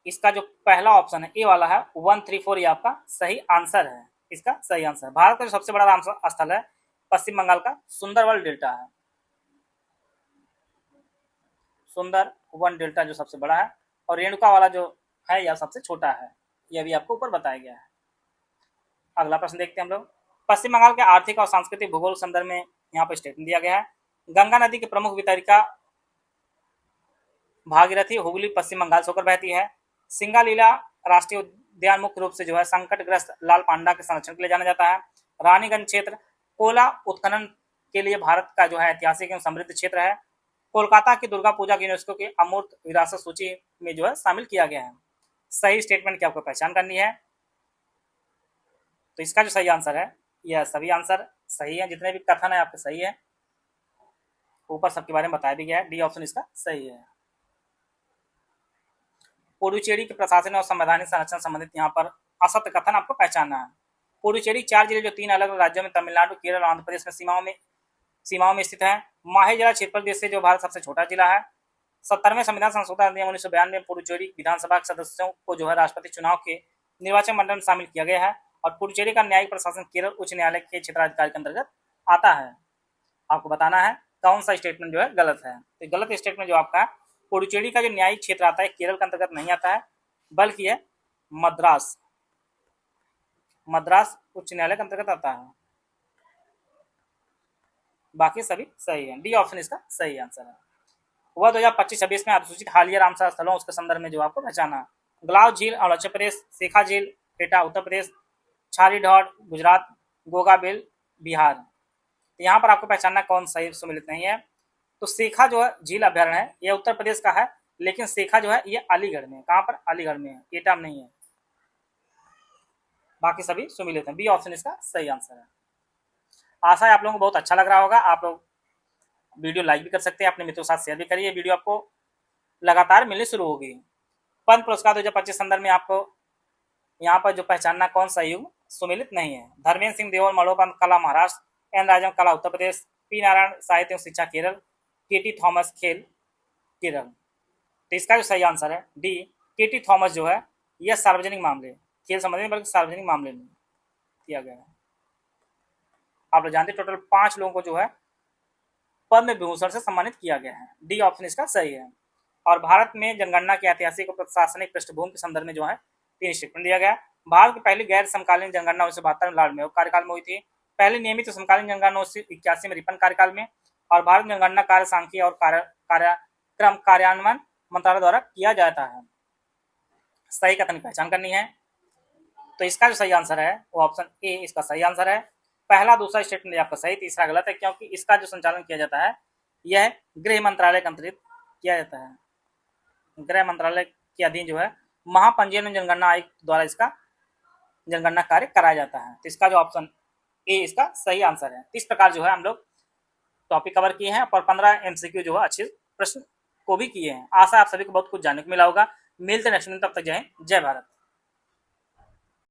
इसका जो पहला ऑप्शन है ए वाला है 134, ये आपका सही आंसर है। इसका सही आंसर, भारत का जो सबसे बड़ा रामसर स्थल है पश्चिम बंगाल का सुंदरवन डेल्टा है। सुंदरवन डेल्टा जो सबसे बड़ा है, और रेणुका वाला जो है यह सबसे छोटा है। यह भी आपको ऊपर बताया गया है। अगला प्रश्न देखते हैं हम लोग। पश्चिम बंगाल के आर्थिक और सांस्कृतिक भूगोल संदर्भ में यहाँ पर स्टेटमेंट दिया गया है। गंगा नदी की प्रमुख वितरिका भागीरथी हुगली पश्चिम बंगाल से होकर बहती है। सिंगालीला राष्ट्रीय उद्यान मुख्य रूप से जो है संकटग्रस्त लाल पांडा के संरक्षण के लिए जाना जाता है। रानीगंज क्षेत्र कोयला उत्खनन के लिए भारत का जो है ऐतिहासिक एवं समृद्ध क्षेत्र है। कोलकाता की दुर्गा पूजा की यूनेस्को की अमूर्त विरासत सूची में जो है शामिल किया गया है। सही स्टेटमेंट की आपको पहचान करनी है। तो इसका जो सही आंसर है, यह सभी आंसर सही है, जितने भी कथन है आपके सही है। ऊपर सबके बारे में बताया भी गया है। डी ऑप्शन इसका सही है। पुडुचेरी के प्रशासन और संवैधानिक संरक्षण संबंधित यहाँ पर असत्य कथन आपको पहचानना है। पुडुचेरी 4 जिले जो 3 अलग अलग राज्यों में तमिलनाडु, केरल और आंध्र प्रदेश में सीमाओं में स्थित है। माहे जिला क्षेत्रफल देश से जो भारत सबसे छोटा जिला है। 70वें संविधान संशोधन अधिनियम 1992 में पुडुचेरी विधानसभा के सदस्यों को जो है राष्ट्रपति चुनाव के निर्वाचन मंडल में शामिल किया गया है, और पुडुचेरी का न्यायिक प्रशासन केरल उच्च न्यायालय के क्षेत्राधिकार के अंतर्गत आता है। आपको बताना है कौन सा स्टेटमेंट जो है गलत है। तो गलत स्टेटमेंट जो आपका है, पुडुचेरी का जो न्यायिक क्षेत्र आता है केरल के अंतर्गत नहीं आता है, बल्कि यह मद्रास उच्च न्यायालय के अंतर्गत आता है। बाकी सभी सही है। डी ऑप्शन इसका सही आंसर है। वह 2025-26 में अधिसूचित हालिया रामसर स्थलों उसके संदर्भ में जो आपको पहचाना, गुलाव झील अरुणाचल प्रदेश, शेखा झील एटा उत्तर प्रदेश, छारी ढौड़ गुजरात, गोगा बेल बिहार। तो यहाँ पर आपको पहचानना कौन सही सम्मिलित नहीं है। तो शेखा जो है झील अभ्यारण्य है, यह उत्तर प्रदेश का है, लेकिन शेखा जो है ये अलीगढ़ में है। कहाँ पर? अलीगढ़ में है, एटा में नहीं है। बाकी सभी सम्मिलित हैं। बी ऑप्शन इसका सही आंसर है। आशा है आप लोगों को बहुत अच्छा लग रहा होगा। आप लोग वीडियो लाइक भी कर सकते हैं, अपने मित्रों के साथ शेयर भी करिए। वीडियो आपको लगातार मिलनी शुरू होगी। पद्म पुरस्कार 2025 संदर्भ में आपको यहाँ पर जो पहचानना कौन सा युग सम्मिलित नहीं है। धर्मेंद्र सिंह देओल मरणोपरांत कला महाराष्ट्र, एन राजन कला उत्तर प्रदेश, पी नारायण साहित्य एवं शिक्षा केरल, के.टी. थॉमस खेल केरल। तो इसका जो सही आंसर है डी, के.टी. थॉमस जो है यह सार्वजनिक मामले, खेल संबंधी बल्कि सार्वजनिक मामले में किया गया है। आप लोग जानते टोटल 5 लोगों को जो है पद्म विभूषण से सम्मानित किया गया है। डी ऑप्शन इसका सही है। और भारत में जनगणना की ऐतिहासिक और प्रशासनिक पृष्ठभूमि के संदर्भ में जो है 3 स्टेटमेंट दिया गया। भारत की पहली गैर समकालीन जनगणना 1972 में लॉर्ड मेयो कार्यकाल में हुई थी। पहले नियमित समकालीन जनगणना 1981 में रिपन कार्यकाल में और भारत जनगणना कार्य सांख्यिकी और कार्यक्रम कार्यान्वयन मंत्रालय द्वारा किया जाता है। सही कथन की पहचान करनी है। तो इसका जो सही आंसर है वो ऑप्शन ए इसका सही आंसर है। पहला दूसरा स्टेटमेंट आपका सही, तीसरा गलत है, क्योंकि इसका जो संचालन किया जाता है यह गृह मंत्रालय के अंतर्गत किया जाता है। गृह मंत्रालय के अधीन जो है महापंजीयन जनगणना आयोग द्वारा इसका जनगणना कार्य कराया जाता है। तो इसका जो ऑप्शन ए इसका सही आंसर है। इस प्रकार जो है हम लोग टॉपिक कवर किए हैं और 15 एमसीक्यू जो है अच्छे प्रश्न को भी किए हैं। आशा आप सभी को बहुत कुछ जानने को मिला होगा। मिलते हैं नेक्स्ट दिन, तब तक जय हिंद, जय भारत।